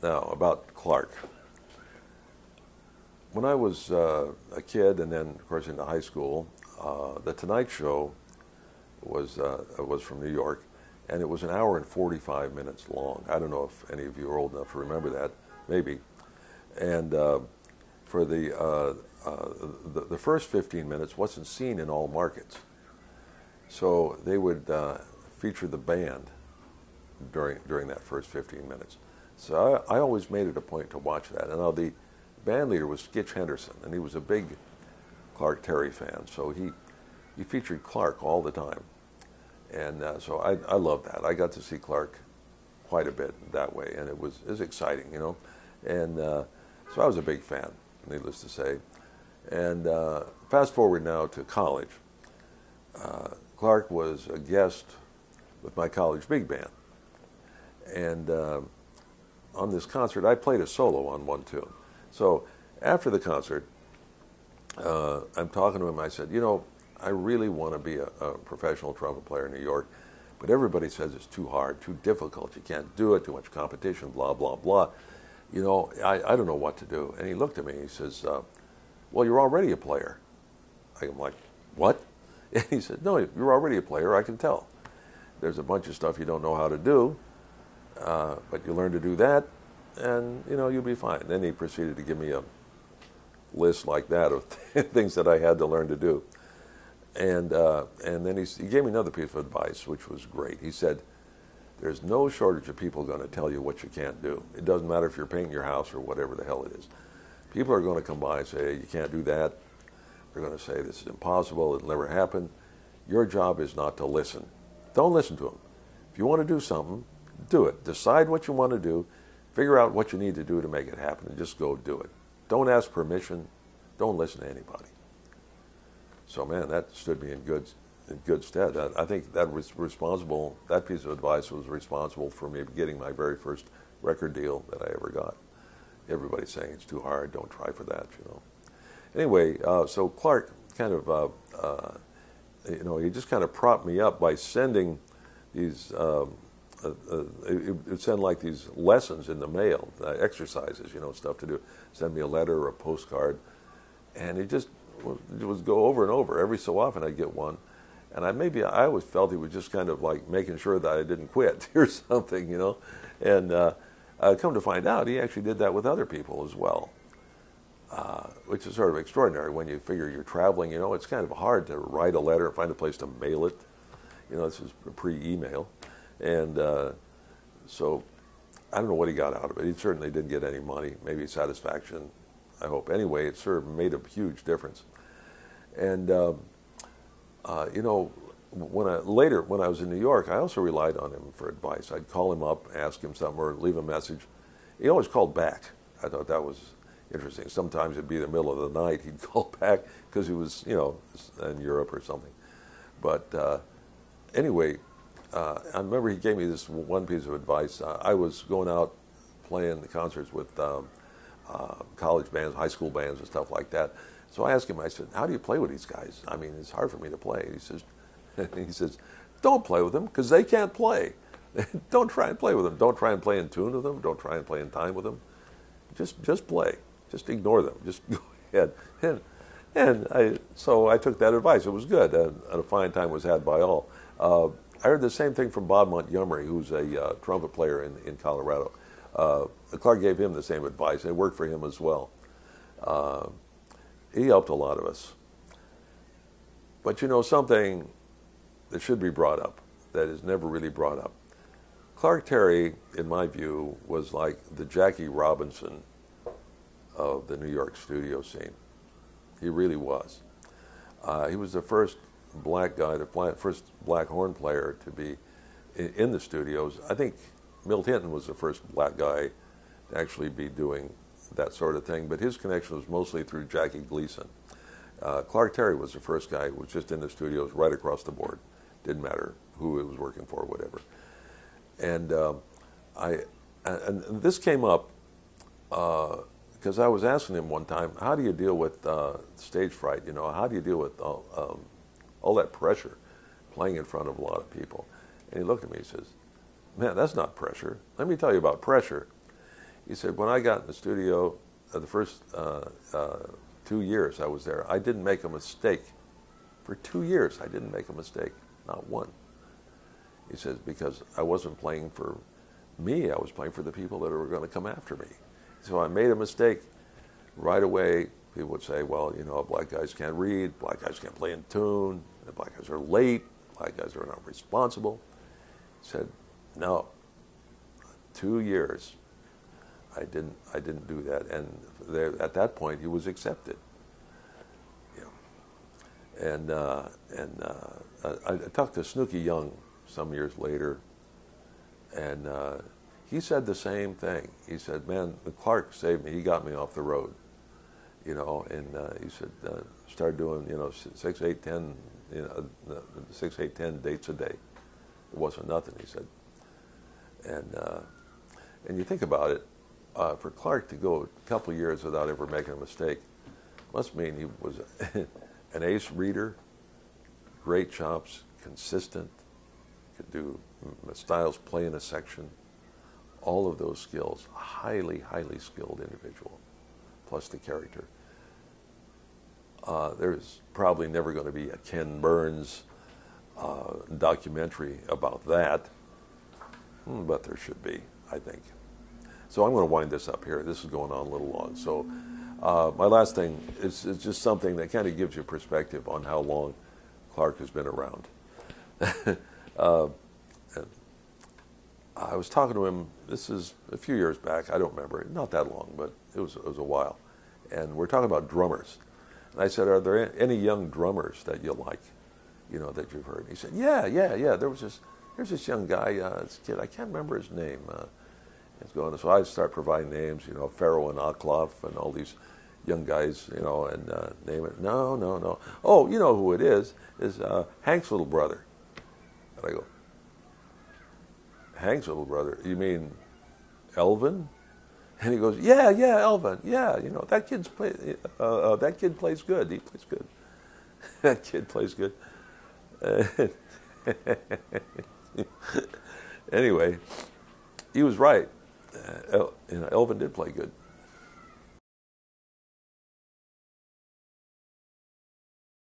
Now, about Clark. When I was a kid, and then, of course, into high school, The Tonight Show was from New York, and it was an hour and 45 minutes long. I don't know if any of you are old enough to remember that, maybe. And for the first 15 minutes wasn't seen in all markets. So they would feature the band during that first 15 minutes. So I always made it a point to watch that. And now the band leader was Skitch Henderson, and he was a big Clark Terry fan. So he featured Clark all the time. And so I loved that. I got to see Clark quite a bit that way, and it was exciting, you know. And so I was a big fan, needless to say. And fast forward now to college. Clark was a guest with my college big band. And on this concert, I played a solo on one tune. So after the concert, I'm talking to him. I said, you know, I really want to be a professional trumpet player in New York, but everybody says it's too hard, too difficult. You can't do it, too much competition, blah, blah, blah. You know, I don't know what to do. And he looked at me. He says, well, you're already a player. I'm like, what? And he said, no, you're already a player. I can tell. There's a bunch of stuff you don't know how to do, but you learn to do that, and, you know, you'll be fine. Then he proceeded to give me a list like that of things that I had to learn to do. And then he gave me another piece of advice, which was great. He said, there's no shortage of people going to tell you what you can't do. It doesn't matter if you're painting your house or whatever the hell it is. People are going to come by and say, you can't do that. They're going to say, this is impossible. It'll never happen. Your job is not to listen. Don't listen to them. If you want to do something, do it. Decide what you want to do. Figure out what you need to do to make it happen, and just go do it. Don't ask permission. Don't listen to anybody. So, man, that stood me in good stead. I think that was responsible. That piece of advice was responsible for me getting my very first record deal that I ever got. Everybody's saying it's too hard. Don't try for that, you know. Anyway, so Clark kind of, you know, he just kind of propped me up by sending these. It would send like these lessons in the mail, exercises, you know, stuff to do. Send me a letter or a postcard, and it was go over and over. Every so often I'd get one, and I always felt he was just kind of like making sure that I didn't quit or something, you know. And come to find out, he actually did that with other people as well, which is sort of extraordinary when you figure you're traveling. You know, it's kind of hard to write a letter and find a place to mail it. You know, this is pre-email. And so I don't know what he got out of it. He certainly didn't get any money, maybe satisfaction, I hope. Anyway, it sort of made a huge difference. And, you know, later when I was in New York, I also relied on him for advice. I'd call him up, ask him something, or leave a message. He always called back. I thought that was interesting. Sometimes it'd be the middle of the night. He'd call back because he was, you know, in Europe or something. But anyway, I remember he gave me this one piece of advice. I was going out playing the concerts with college bands, high school bands, and stuff like that. So I asked him, I said, how do you play with these guys? I mean, it's hard for me to play. He says, don't play with them because they can't play. Don't try and play with them. Don't try and play in tune with them. Don't try and play in time with them. Just play. Just ignore them. Just go ahead. So I took that advice. It was good. And a fine time was had by all. I heard the same thing from Bob Montgomery, who's a trumpet player in Colorado. Clark gave him the same advice. It worked for him as well. He helped a lot of us. But you know, something that should be brought up, that is never really brought up. Clark Terry, in my view, was like the Jackie Robinson of the New York studio scene. He really was. He was the first black guy, the first black horn player to be in the studios. I think Milt Hinton was the first black guy to actually be doing that sort of thing, but his connection was mostly through Jackie Gleason. Clark Terry was the first guy who was just in the studios right across the board. Didn't matter who it was working for, whatever. And and this came up because I was asking him one time, how do you deal with stage fright? You know, how do you deal with all that pressure playing in front of a lot of people? And he looked at me and says, man, that's not pressure. Let me tell you about pressure. He said, when I got in the studio, the first 2 years I was there, I didn't make a mistake. For 2 years, I didn't make a mistake, not one. He says, because I wasn't playing for me, I was playing for the people that were going to come after me. So I made a mistake. Right away, people would say, well, you know, black guys can't read, black guys can't play in tune, black guys are late, black guys are not responsible. He said, no, 2 years, I didn't do that. And there, at that point, he was accepted. And I talked to Snooky Young some years later, and he said the same thing. He said, man, Clark saved me. He got me off the road, you know, and he said, start doing, you know, 6, 8, 10, you know, 6, 8, 10 dates a day. It wasn't nothing, he said. And you think about it, for Clark to go a couple of years without ever making a mistake must mean he was an ace reader, great chops, consistent, could do styles, play in a section, all of those skills, highly, highly skilled individual, plus the character. There's probably never going to be a Ken Burns documentary about that, but there should be, I think. So I'm going to wind this up here. This is going on a little long. So my last thing is just something that kind of gives you perspective on how long Clark has been around. I was talking to him, this is a few years back, I don't remember, not that long, but it was a while. And we're talking about drummers. And I said, are there any young drummers that you like, you know, that you've heard? And he said, yeah. There's this young guy, this kid, I can't remember his name. He's going, so I start providing names, you know, Pharaoh and Akloff and all these young guys, you know, and name it. No. Oh, you know who it is Hank's little brother. And I go, Hank's little brother? You mean Elvin? And he goes, yeah, Elvin. Yeah, you know, that kid plays good. He plays good. That kid plays good. Anyway, he was right. You know, Elvin did play good.